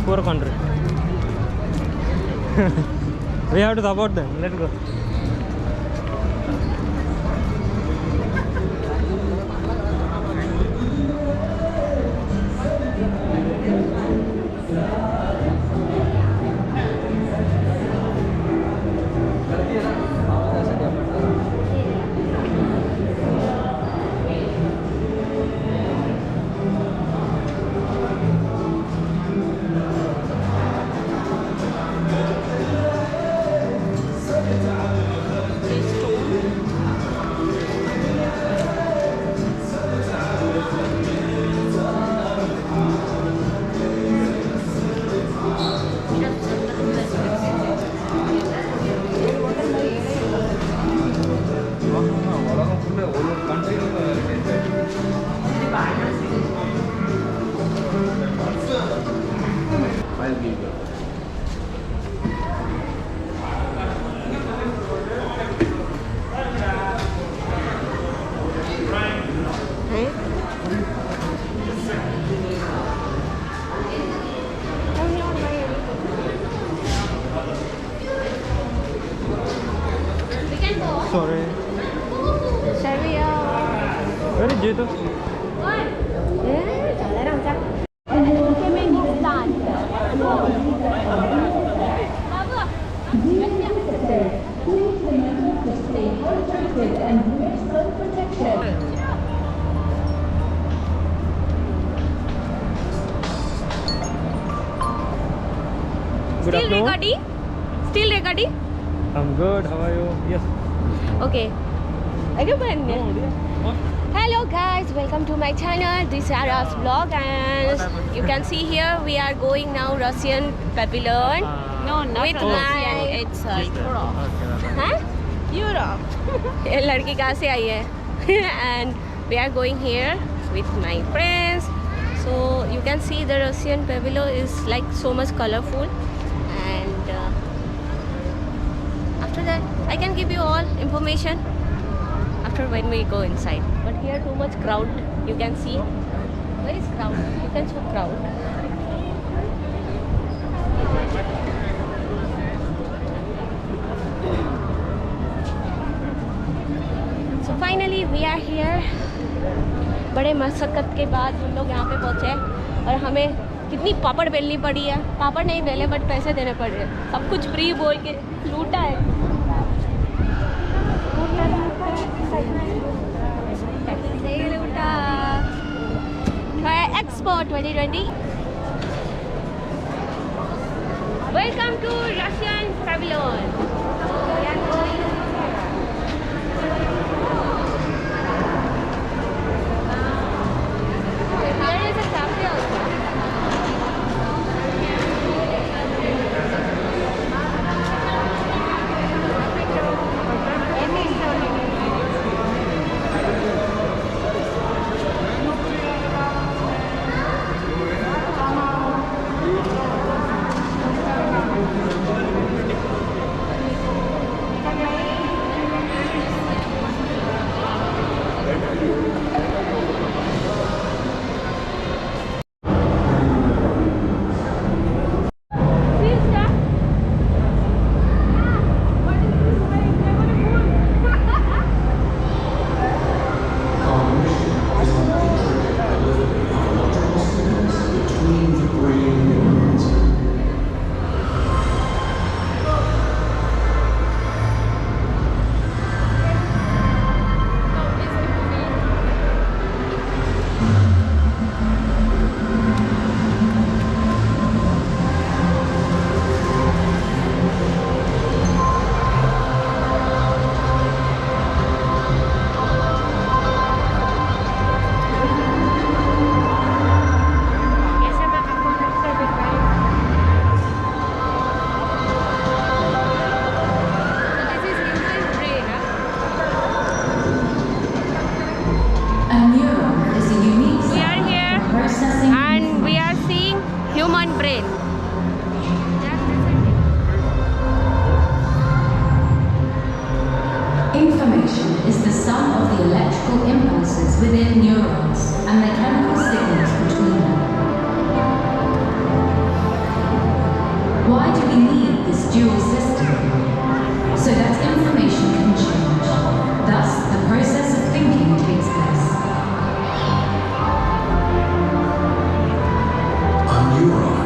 Poor country. We have to support them. Let's go. Sorry. Where is Jito? Good afternoon. Still recording? I'm good. How are you? Yes. Okay. Hello guys, welcome to my channel. This is Ara's vlog, and you can see here we are going now Russian pavilion. No, not with Russian. It's Europe. huh? Europe. ये लड़की कहाँ से आई है? And we are going here with my friends. So you can see the Russian pavilion is like so much colorful, and after that I can give you all information after when we go inside. But here too much crowd. You can see where is crowd. You can show crowd. So finally we are here. बड़े मशक्क़त के बाद हम लोग यहाँ पे पहुँचे, और हमें कितनी पापड़ बेलनी पड़ी है. पापड़ नहीं बेले बट पैसे देने पड़े. सब कुछ फ्री बोल के लूटा है. Expo 2020. Welcome to Russian Pavilion. We are going there is a cafe also. Information is the sum of the electrical impulses within neurons and the chemical signals between them.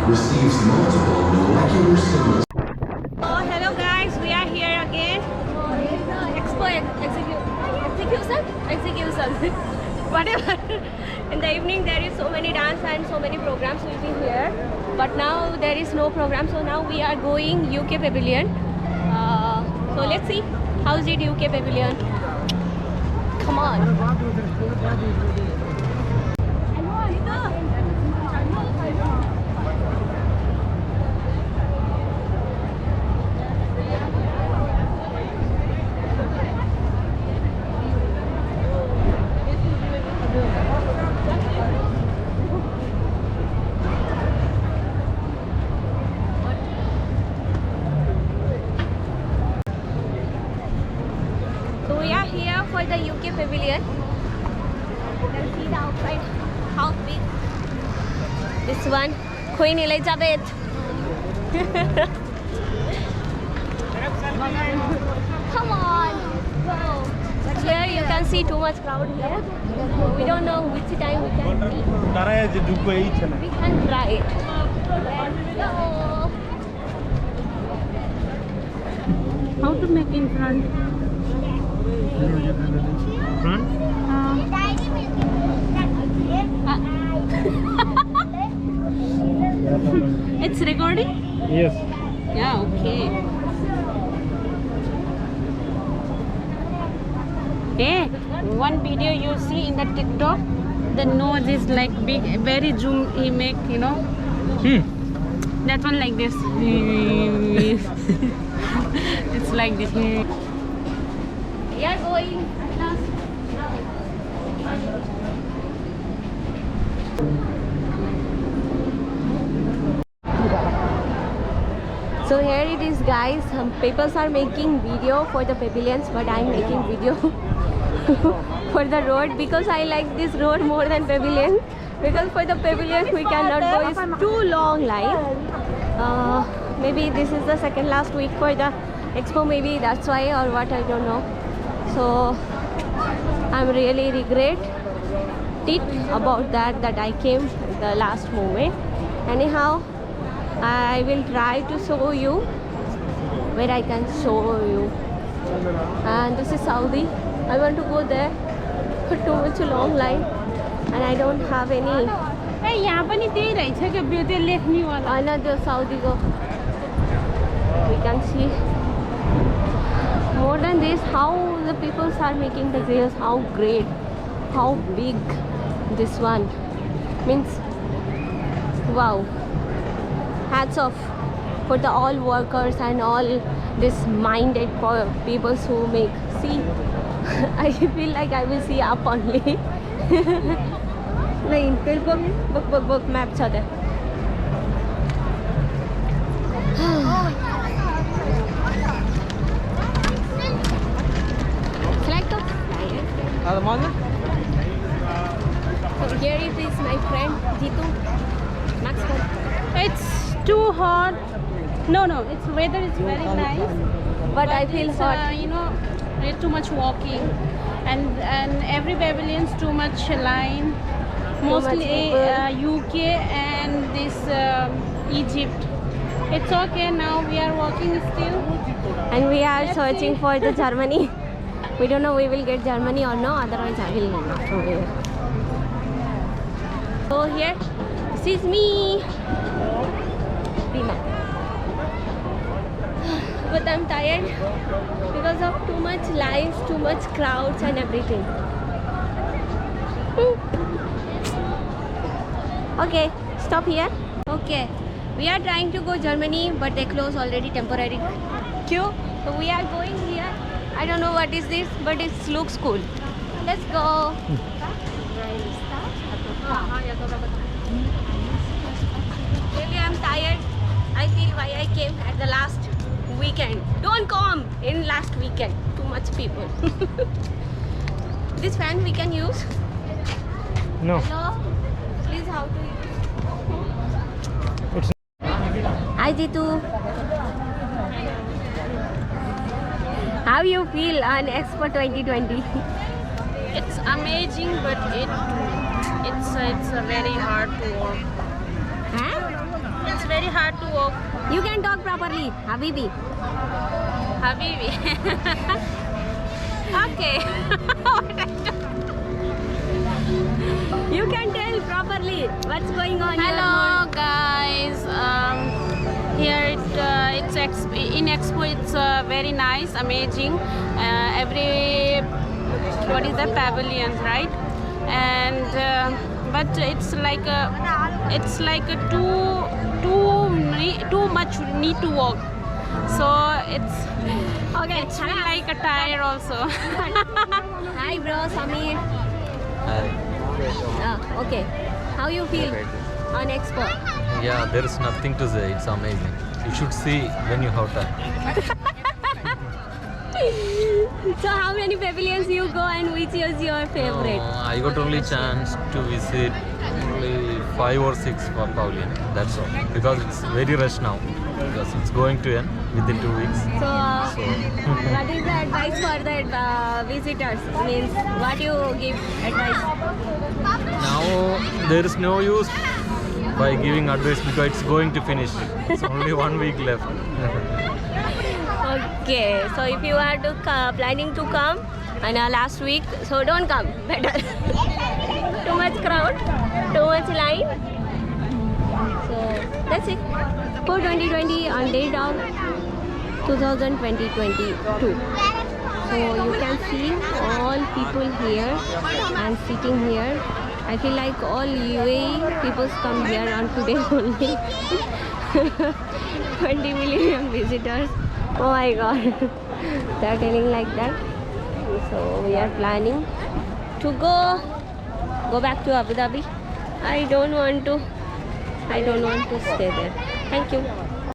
receives multiple molecular signals. Oh, hello guys, we are here again. Expo execution. Whatever. In the evening there is so many dance and so many programs will be here. But now there is no program, so now we are going UK Pavilion. So let's see how's it UK Pavilion. Come on. So we are here for the UK Pavilion. You can see the outside how big this one, Queen Elizabeth. Come on, go. But here you can see too much crowd here. We don't know which time we can see. We can try it. Let's go. How to make in front? It's recording? Yes. Yeah, okay. Hey, one video you see in the TikTok, the nose is like big, very zoom he make, you know. That one like this. It's like this. We are going at last. So here it is guys, some people are making video for the pavilions, but I'm making video for the road because I like this road more than pavilion, because for the pavilion we cannot go, it's too long line. Maybe this is the second last week for the expo, maybe that's why or what, I don't know. So I'm really regret it about that I came the last moment. Anyhow, I will try to show you where I can show you. And this is Saudi. I want to go there, but too much long line and I don't have any. Another Saudi go. We can see more than this how the people are making the grills, how great, how big this one means. Wow, hats off for the all workers and all this minded people who make. See, I feel like I will see up only. नहीं book map chade. So here it is my friend Jitu. Max, It's too hot. No, it's weather is very nice. but I feel it's, hot. you know, it's too much walking, and every pavilions too much line. Mostly people. UK and this Egypt. It's okay now. We are walking still. And we are Let's searching see. for the Germany. We don't know we will get Germany or no, otherwise I will not from here. So here, this is me. Rima. But I'm tired because of too much lines, too much crowds and everything. Okay, stop here. Okay, we are trying to go Germany, but they close already temporary queue. So we are going here. I don't know what is this, but it looks cool. Let's go. Really, I'm tired. I feel why I came at the last weekend. Don't come in last weekend. Too much people. This fan we can use. No. Hello. Please, how to use? It's Hi Jitu. How you feel on Expo 2020? It's amazing, but it's very hard to work. Huh? It's hard to walk. You can talk properly, Habibi. Habibi. Okay. You can tell properly what's going on Hello guys. Here in Expo it's very nice, amazing. What is the pavilion, right? And but it's like a too much need to walk. So it's feel like a tire also. Hi bro, Samir. Okay. How you feel on Expo? Yeah, there is nothing to say. It's amazing. You should see when you have time. So how many pavilions you go and which is your favorite? I got only chance to visit only 5 or 6 for pavilion. That's all. Because it's very rush now. Because it's going to end within 2 weeks. So what is the advice for the visitors? Means what you give advice? Now there is no use by giving advice because it's going to finish. It's only 1 week left. Okay, so if you are planning to come and last week, so don't come. Better. Too much crowd, too much line. So that's it for 2020 on day down 2022. So you can see all people here and sitting here. I feel like all UAE people come here on today only. 20 million visitors. Oh my god. They are telling like that. So we are planning to go back to Abu Dhabi. I don't want to stay there. Thank you.